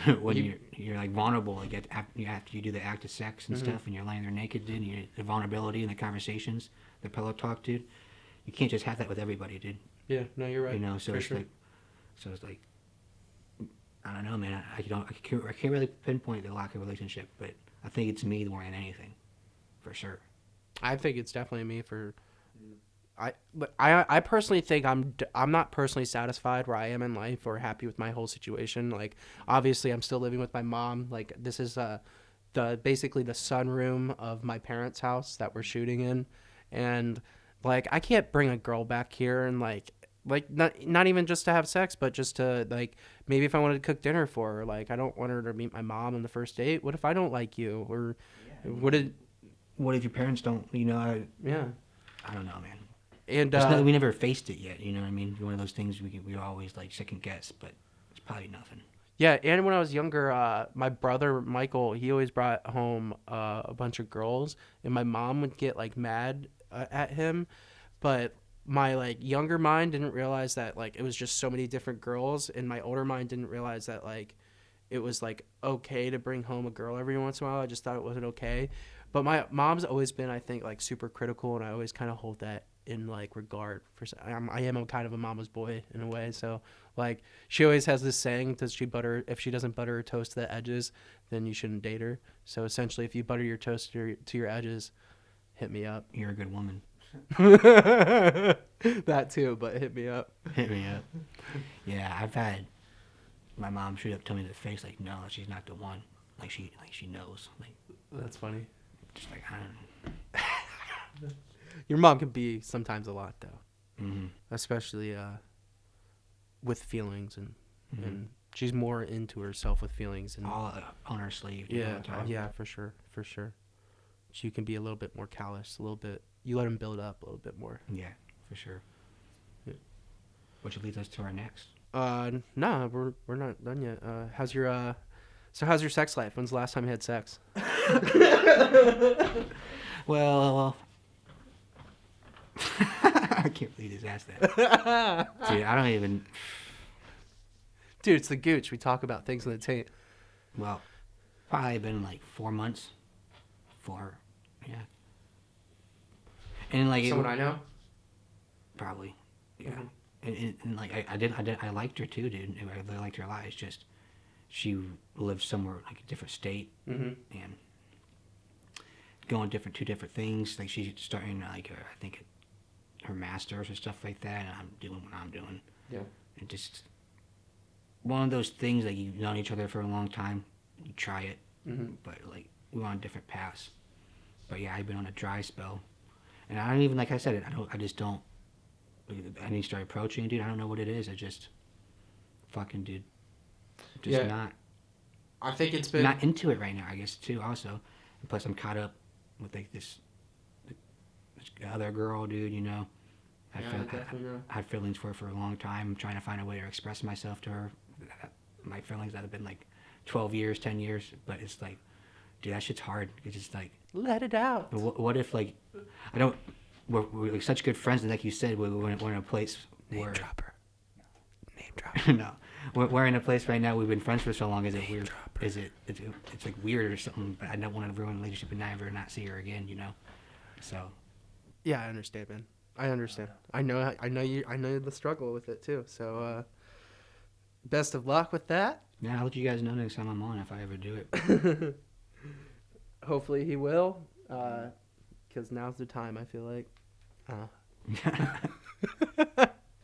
you're like vulnerable, like after you do the act of sex and stuff, and you're laying there naked, dude. And the vulnerability and the conversations, the pillow talk, dude. You can't just have that with everybody, dude.
Yeah, no, you're right.
You know, so it's like, I don't know, man. I can't really pinpoint the lack of relationship, but I think it's me more than anything, for sure.
I think it's definitely me for. I personally think I'm not personally satisfied where I am in life or happy with my whole situation. Like, obviously, I'm still living with my mom. Like, this is basically the sunroom of my parents' house that we're shooting in, and like I can't bring a girl back here and like not even just to have sex, but just to like maybe if I wanted to cook dinner for her. Like, I don't want her to meet my mom on the first date. What if I don't like you? Or what if
your parents don't? You know?
Yeah.
I don't know, man.
And
we never faced it yet, you know what I mean? One of those things we always like second guess, but it's probably nothing.
Yeah, and when I was younger, my brother Michael, he always brought home a bunch of girls, and my mom would get like mad at him, but my like younger mind didn't realize that like it was just so many different girls, and my older mind didn't realize that like it was like okay to bring home a girl every once in a while. I just thought it wasn't okay. But my mom's always been, I think, like super critical, and I always kind of hold that in like regard for. I am a kind of a mama's boy in a way, so like she always has this saying: if she doesn't butter her toast to the edges, then you shouldn't date her. So essentially, if you butter your toast to your edges, hit me up.
You're a good woman.
That too, but hit me up.
Hit me up. Yeah, I've had my mom straight up tell me to the face, like, no, she's not the one. Like she knows. Like,
that's funny.
Just like, I don't know.
Your mom can be sometimes a lot though,
Mm-hmm.
especially with feelings and she's more into herself with feelings and
all on her sleeve.
Yeah, for sure. She can be a little bit more callous, a little bit. You let him build up a little bit more.
Yeah, for sure. Yeah. Which leads us to our next.
No, we're not done yet. How's your sex life? When's the last time you had sex?
Well, I can't believe you just asked that. Dude, I don't even.
Dude, it's the Gouche. We talk about things in the tape.
Well, probably been like 4 months. Yeah. And like
someone I know.
Probably, yeah.
Mm-hmm.
And like I liked her too, dude. I really liked her a lot. It's just she lived somewhere like a different state and going to different things. Like she's starting like I think her masters or stuff like that, and I'm doing what I'm doing.
Yeah.
And just one of those things that you've known each other for a long time. You try it, but like we're on different paths. But yeah, I've been on a dry spell, and I don't even like I said it. I just don't. I need to start approaching, dude. I don't know what it is. I just fucking, dude. Just not.
I think it's been
not into it right now. I guess too. Also, and plus I'm caught up with like this other girl, dude. You know, I had feelings for her for a long time. I'm trying to find a way to express myself to her. My feelings that have been like 12 years, 10 years, but it's like, dude, that shit's hard. It's just like
let it out.
What if like we're like such good friends, and like you said, we're in a place where
Name dropper.
No, we're in a place right now. We've been friends for so long. Is it weird? Is it? It's like weird or something. But I don't want to ruin a relationship and never not see her again. You know. So.
Yeah, I understand, man. I understand. I know the struggle with it too. So, best of luck with that.
Yeah, I'll let you guys know next time I'm on if I ever do it.
Hopefully he will, because now's the time. I feel like.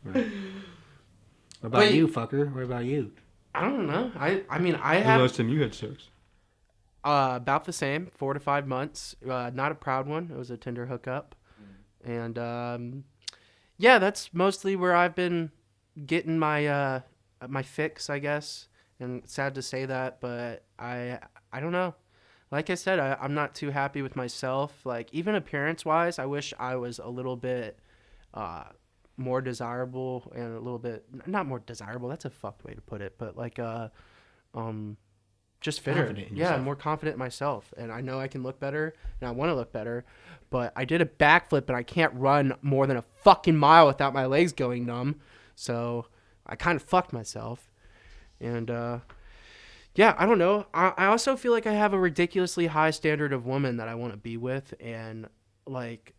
Right. What about you, fucker? What about you?
I don't know. I mean, I
The
have
last time you had sex?
about the same, 4 to 5 months. Not a proud one. It was a Tinder hookup, and yeah, that's mostly where I've been getting my my fix, I guess. And it's sad to say that, but I don't know. Like I said, I'm not too happy with myself. Like, even appearance-wise, I wish I was a little bit more desirable and a little bit... Not more desirable, that's a fucked way to put it, but like, just fitter. Yeah, I'm more confident in myself. And I know I can look better, and I want to look better, but I did a backflip, and I can't run more than a fucking mile without my legs going numb. So I kind of fucked myself. And, yeah, I don't know. I also feel like I have a ridiculously high standard of woman that I want to be with. And, like,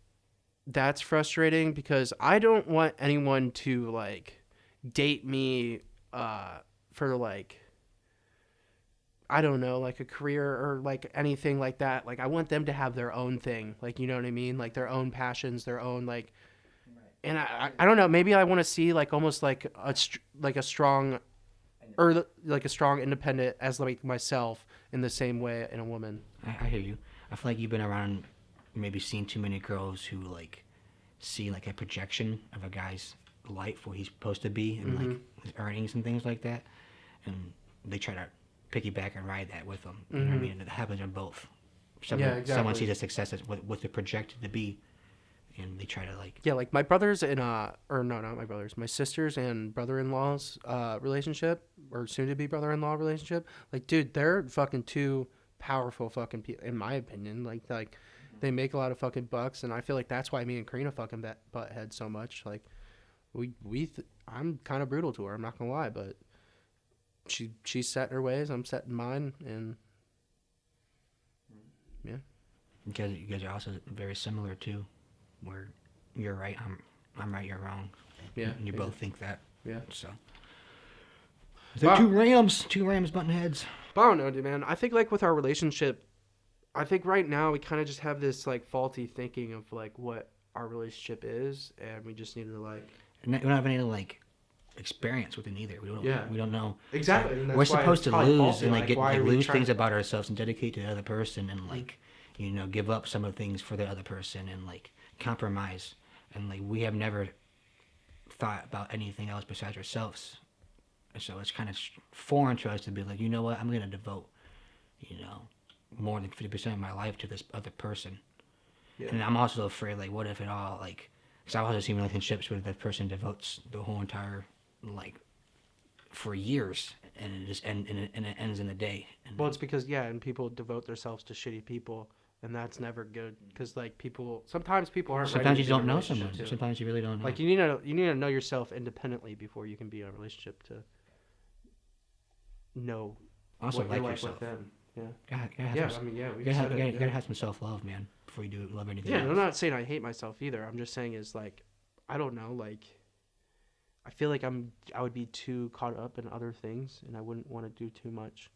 that's frustrating because I don't want anyone to, like, date me for, like, I don't know, like a career or, like, anything like that. Like, I want them to have their own thing. Like, you know what I mean? Like, their own passions, their own, like... And I don't know. Maybe I want to see, like, almost like a strong... Or like a strong independent as like myself in the same way in a woman.
I hear you. I feel like you've been around, maybe seen too many girls who like see like a projection of a guy's life, where he's supposed to be, and like his earnings and things like that, and they try to piggyback and ride that with them. You know what I mean? And it happens on both. Someone sees a success as what they're projected to be, and they try to like...
Yeah, like my brothers and or no, not my brothers, my sisters and brother-in-law's relationship, or soon-to-be brother-in-law relationship. Like, dude, they're fucking two powerful fucking people, in my opinion. Like they make a lot of fucking bucks, and I feel like that's why me and Karina fucking butt heads so much. Like, I'm kind of brutal to her. I'm not gonna lie, but she's set in her ways, I'm set in mine, and yeah.
You guys are also very similar too, where you're right, I'm right, you're wrong.
Yeah.
And you both think that.
Yeah.
So. They're
Wow.
two Rams button heads.
But I don't know, dude, man. I think like with our relationship, I think right now we kind of just have this like faulty thinking of like what our relationship is, and we just need to like.
We don't have any like experience with it either. We don't know
Exactly. And that's
we're
why
supposed
it's
to
probably
lose
faulty.
and like
why are we
lose
trying-
things about ourselves and dedicate to the other person and like give up some of the things for the other person and like compromise and like we have never thought about anything else besides ourselves. And so it's kind of foreign to us to be like, you know what, I'm gonna devote more than 50% of my life to this other person.
Yeah.
And I'm also afraid like what if it all like because I've also seen relationships where that person devotes the whole entire like for years and it just and it ends in a day. And
Well, it's because and people devote themselves to shitty people, and that's never good. Because like sometimes people aren't.
sometimes
ready
you
to be in
don't
a
know
relationship,
someone.
too.
Sometimes you really don't know.
Like you need to know yourself independently before you can be in a relationship to know
also
what
like
you're
yourself.
with them. Yeah.
You gotta have some self-love, man, before you do love anything
Yeah,
else.
I'm not saying I hate myself either. I'm just saying is like, I don't know, like, I feel like I would be too caught up in other things, and I wouldn't want to do too much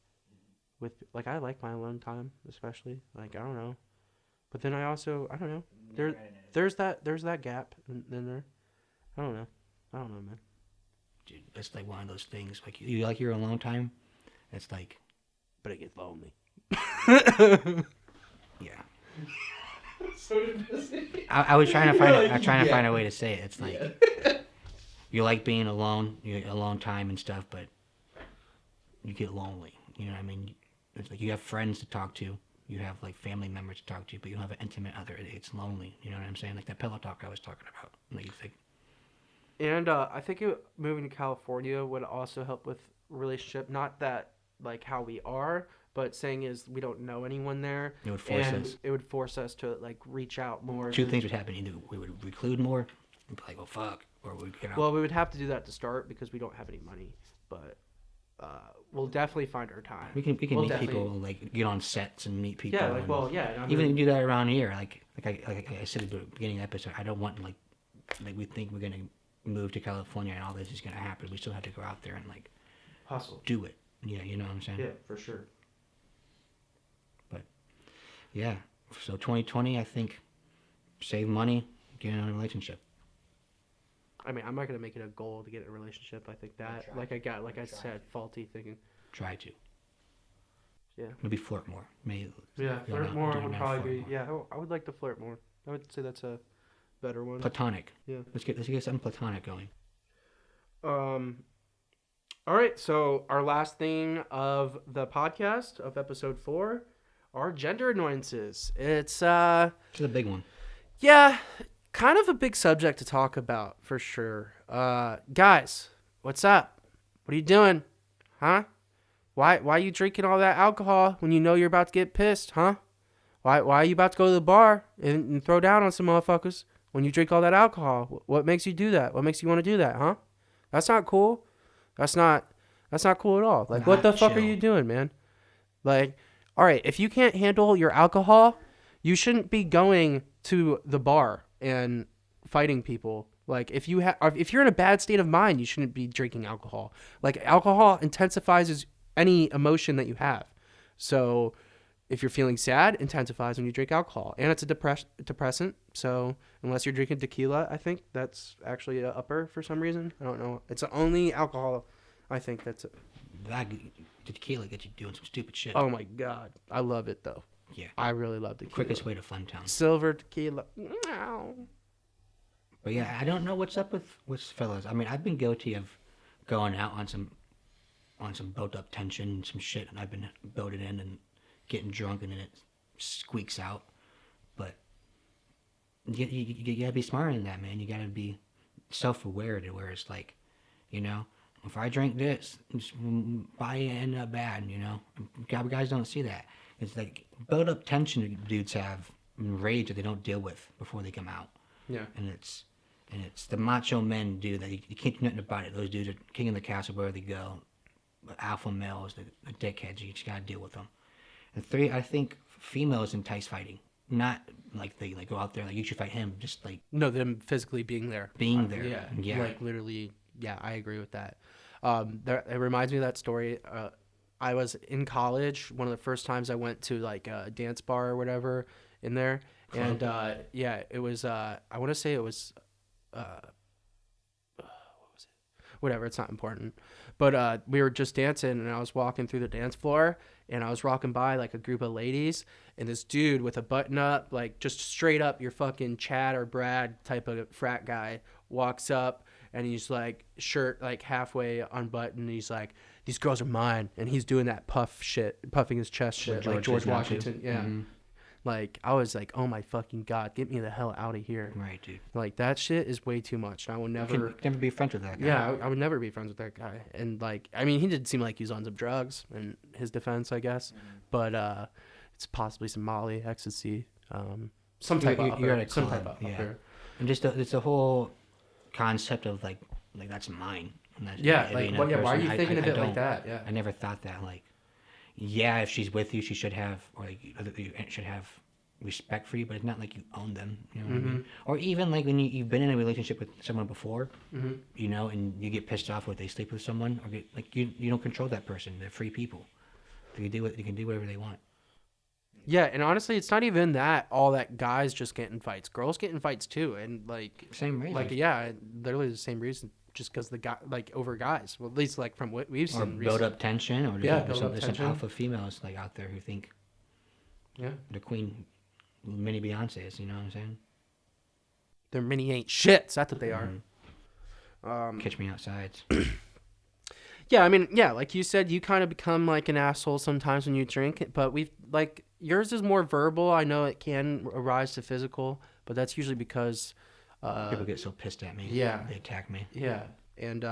with, like, I like my alone time, especially, like, I don't know, but then I also, I don't know, there's that gap in there. I don't know, man.
Dude, it's like one of those things. Like you like your alone time. It's like,
But it gets lonely.
yeah.
So depressing.
I was trying to find.
Like,
I'm trying to
yeah.
find a way to say it. It's like you like being alone, alone time and stuff, but you get lonely. You know what I mean? It's like you have friends to talk to, you have like family members to talk to, but you don't have an intimate other. It's lonely. You know what I'm saying? Like that pillow talk I was talking about. Like you think,
And I think moving to California would also help with relationship. Not that like how we are, but saying is we don't know anyone there.
it would force
and
us.
it would force us to like reach out more.
Two things would happen. Either we would reclude more, and be like, oh fuck, or we'd get out.
Well, we would have to do that to start because we don't have any money, but we'll definitely find our time.
we can
we'll
meet
definitely-
people, like get on sets and meet people.
Yeah, like
and
I
even
mean,
do that around here. Like I said at the beginning of the episode, I don't want like we think we're gonna move to California and all this is gonna happen. We still have to go out there and like
hustle.
do it. Yeah, you know what I'm saying?
Yeah, for sure.
Yeah. So 2020, I think, save money, get in a relationship.
I mean, I'm not gonna make it a goal to get in a relationship. I think that, like I said, faulty thinking.
Try to.
Yeah.
Maybe flirt more. Maybe.
Yeah,
go
flirt
out,
more
do
would
not
probably
flirt
be. Yeah, I would like to flirt more. I would say that's a better one.
Platonic.
Yeah.
Let's get something platonic going.
All right, so our last thing of the podcast of episode 4 are gender annoyances. It's
It's a big one.
yeah, kind of a big subject to talk about for sure. Guys, what's up? What are you doing? Huh? Why are you drinking all that alcohol when you know you're about to get pissed, huh? Why are you about to go to the bar and throw down on some motherfuckers when you drink all that alcohol? What makes you do that? What makes you want to do that, huh? That's not cool. That's not cool at all. Like, what the
Not
fuck are
chill.
you doing, man? Like, all right, if you can't handle your alcohol, you shouldn't be going to the bar and fighting people. Like, if you're in a bad state of mind, you shouldn't be drinking alcohol. Like, alcohol intensifies any emotion that you have. So, if you're feeling sad, intensifies when you drink alcohol, and it's a depressant. So, unless you're drinking tequila, I think that's actually a upper for some reason. I don't know. It's the only alcohol I think that's.
The tequila gets you doing some stupid shit.
Oh my god, I love it though.
Yeah.
I really love tequila.
Quickest way to Fun Town.
Silver tequila.
But yeah, I don't know what's up with fellas. I mean, I've been guilty of going out on some built up tension and some shit, and I've been building in and getting drunk, and then it squeaks out. But you gotta be smarter than that, man. You gotta be self-aware to where it's like, you know, if I drink this, why end up bad, you know? Guys don't see that. It's like built up tension dudes have and rage that they don't deal with before they come out.
Yeah.
And it's the macho men do that. You can't do nothing about it. Those dudes are king of the castle wherever they go. alpha males, the dickheads. You just gotta deal with them. And 3, I think females entice fighting. Not like they like go out there like you should fight him. Just like
No, them physically being there.
being there.
Yeah. Like literally. Yeah, I agree with that. It reminds me of that story. I was in college. One of the first times I went to like a dance bar or whatever in there, and it was. I want to say it was. What was it? Whatever. It's not important. But we were just dancing, and I was walking through the dance floor, and I was walking by like a group of ladies, and this dude with a button up, like just straight up your fucking Chad or Brad type of frat guy, walks up, and he's like shirt like halfway unbuttoned, and he's like, "These girls are mine," and he's doing that puffing his chest shit, like George Washington. Yeah. Mm-hmm. Like, I was like, oh my fucking God, get me the hell out of here.
Right, dude.
Like, that shit is way too much. I would never...
You can never be friends with that guy.
Yeah, I would never be friends with that guy. And, like, I mean, he did seem like he was on some drugs in his defense, I guess. Mm-hmm. But it's possibly some Molly, ecstasy, some type of upper.
And just the whole concept of, like that's mine. And that's
why are you thinking of it like that? Yeah.
I never thought that, like, yeah, if she's with you, she should have, or like, you should have respect for you, but it's not like you own them, you know what I mean? Or even like when you've been in a relationship with someone before, you know, and you get pissed off when they sleep with someone, or you don't control that person. They're free people. They can do whatever they want.
Yeah, and honestly, it's not even that all that guys just get in fights. Girls get in fights too, and like
same reason.
Like literally the same reason. Just because the guy, like, over guys, well, at least like from what we've seen,
or build up tension, or there's some alpha females like out there who think, the queen, mini Beyonce's. You know what I'm saying?
They're mini ain't shits. That's what they are.
Catch me outside.
Yeah, I mean, like you said, you kind of become like an asshole sometimes when you drink. But yours is more verbal. I know it can arise to physical, but that's usually because.
People get so pissed at me.
Yeah.
They attack me.
Yeah. And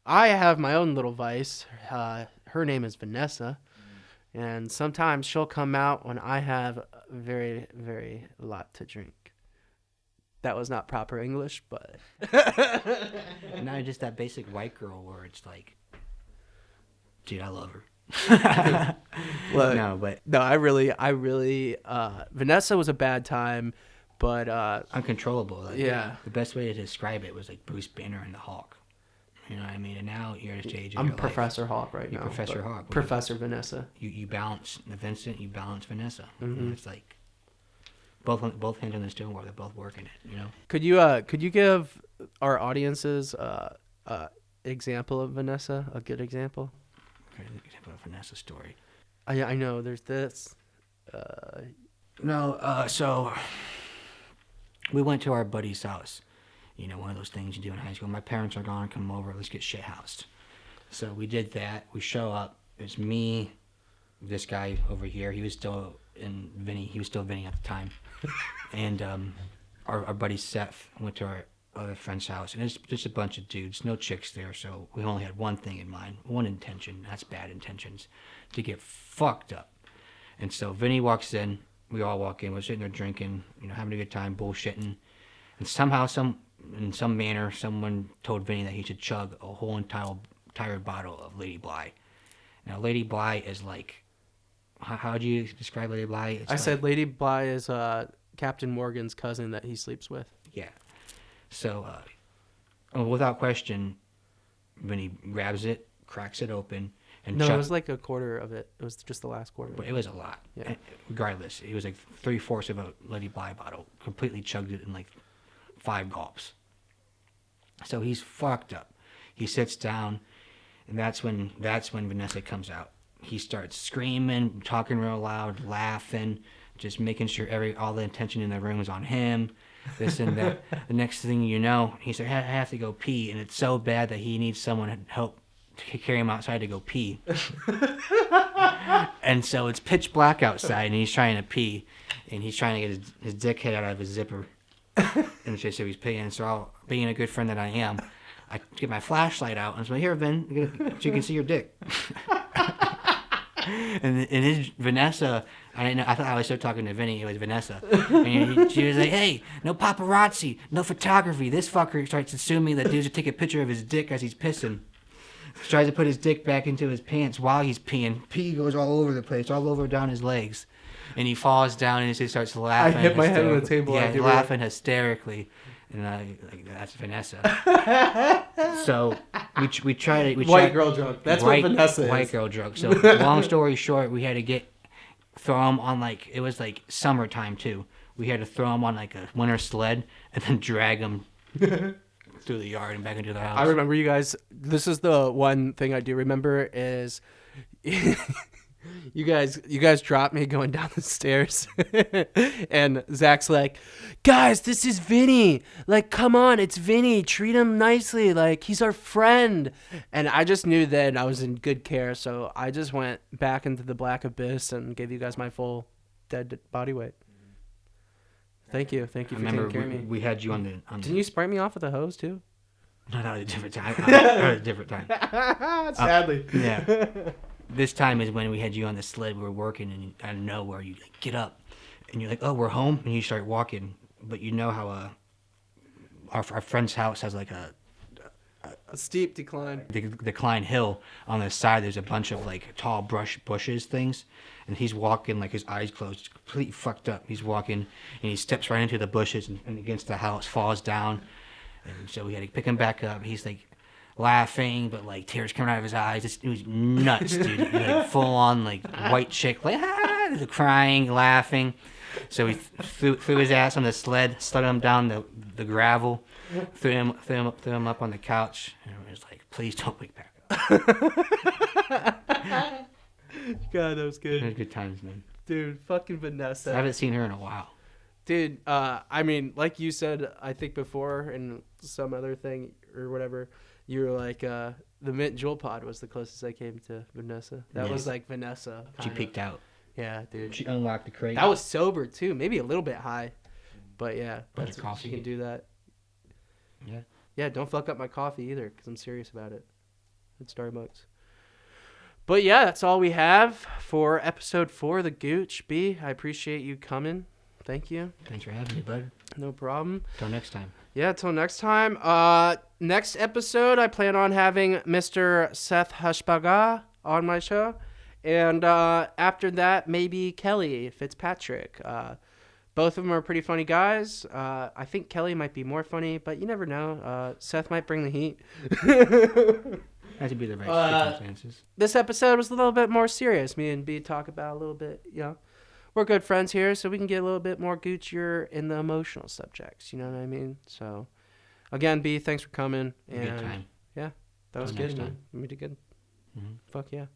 I have my own little vice. Her name is Vanessa. And sometimes she'll come out when I have very, very lot to drink. That was not proper English, but...
Not just that basic white girl where it's like, dude, I love her.
No, I really... Vanessa was a bad time. But
uncontrollable. Like, the best way to describe it was like Bruce Banner and the Hulk. You know what I mean? And now you're at a stage.
I'm Professor
life.
Hulk right now.
Professor Hulk.
Professor Vanessa.
You balance Vincent. You balance Vanessa. And it's like both hands on the steering wheel. They're both working it. You know.
Could you give our audiences example of Vanessa? A good example.
Okay, example of Vanessa Story.
I know. There's this.
So. We went to our buddy's house. You know, one of those things you do in high school. My parents are gone. Come over. Let's get shit housed. So we did that. We show up. It's me, this guy over here. He was still in Vinnie. He was still Vinnie at the time. And our buddy Seth went to our other friend's house. And it's just a bunch of dudes. No chicks there. So we only had one thing in mind. One intention. That's bad intentions. To get fucked up. And so Vinnie walks in. We all walk in. We're sitting there drinking, you know, having a good time, bullshitting. And somehow, in some manner, someone told Vinny that he should chug a whole entire bottle of Lady Bly. Now, Lady Bly is like, how do you describe Lady Bly?
I said Lady Bly is Captain Morgan's cousin that he sleeps with.
Yeah. So, without question, Vinny grabs it, cracks it open.
And it was like a quarter of it. It was just the last quarter.
But it was a lot. Yeah. And regardless, it was like 3/4 of a Lady Bly bottle. Completely chugged it in like 5 gulps. So he's fucked up. He sits down, and that's when Vanessa comes out. He starts screaming, talking real loud, laughing, just making sure all the attention in the room is on him. This and that. The next thing you know, he said, I have to go pee, and it's so bad that he needs someone to help to carry him outside to go pee. And so it's pitch black outside, and he's trying to pee, and he's trying to get his dickhead out of his zipper. And so he's peeing. So being a good friend that I am, I get my flashlight out and say, "Here, Vin, so you can see your dick." and Vanessa, I didn't know. I thought I was still talking to Vinny. It was Vanessa, and she was like, "Hey, no paparazzi, no photography. This fucker starts to sue me that dudes to take a picture of his dick as he's pissing." tries to put his dick back into his pants while he's peeing. Pee goes all over the place, all over down his legs. And he falls down and he starts laughing.
I hit my head on the table.
Yeah, laughing hysterically. And that's Vanessa. So we tried it.
White girl drunk. That's what Vanessa is.
White girl drunk. So long story short, we had to throw him on it was like summertime too. We had to throw him on like a winter sled and then drag him through the yard and back into the house.
I remember you guys. This is the one thing I do remember is you guys dropped me going down the stairs, and Zach's like, "Guys, this is Vinnie. Like, come on, it's Vinnie. Treat him nicely. Like, he's our friend." And I just knew then I was in good care, so I just went back into the black abyss and gave you guys my full dead body weight. Thank you for taking care of me.
We had you on the.
Didn't you spray me off with a hose too?
No, at a different time. At a different time.
Sadly.
Yeah. This time is when we had you on the sled. We were working, and out of nowhere, you like, get up, and you're like, "Oh, we're home," and you start walking. But you know how our friend's house has like a
steep decline.
Decline hill on the side. There's a bunch of like tall bushes things, and he's walking like his eyes closed, completely fucked up. He's walking, and he steps right into the bushes and against the house, falls down, and so we had to pick him back up. He's like laughing, but like tears coming out of his eyes. It was nuts, dude. Like full on like white chick, like crying, laughing. So we threw his ass on the sled him down the gravel, threw him up on the couch, and it was like, please don't wake back up.
God, that was good.
It was good times, man.
Dude, fucking Vanessa.
I haven't seen her in a while.
Dude, I mean, like you said, I think before in some other thing or whatever, you were like, the Mint Jewel Pod was the closest I came to Vanessa. That was like Vanessa.
She peeked out.
Yeah, dude.
She unlocked the crate.
That was sober too, maybe a little bit high, but yeah,
that's coffee.
She can do that.
Yeah.
Yeah, don't fuck up my coffee either, because I'm serious about it. At Starbucks. But yeah, that's all we have for episode 4 of the Gouche. B, I appreciate you coming. Thank you.
Thanks for having me, bud.
No problem.
Till next time.
Yeah, till next time. Next episode, I plan on having Mr. Seth Hushbaga on my show. And after that, maybe Kelly Fitzpatrick. Both of them are pretty funny guys. I think Kelly might be more funny, but you never know. Seth might bring the heat.
Had to be the right circumstances.
This episode was a little bit more serious. Me and B talk about a little bit, we're good friends here, so we can get a little bit more Goochier in the emotional subjects. You know what I mean? So, again, B, thanks for coming.
Good time.
Yeah, that was good, man. We did good.
Mm-hmm.
Fuck yeah.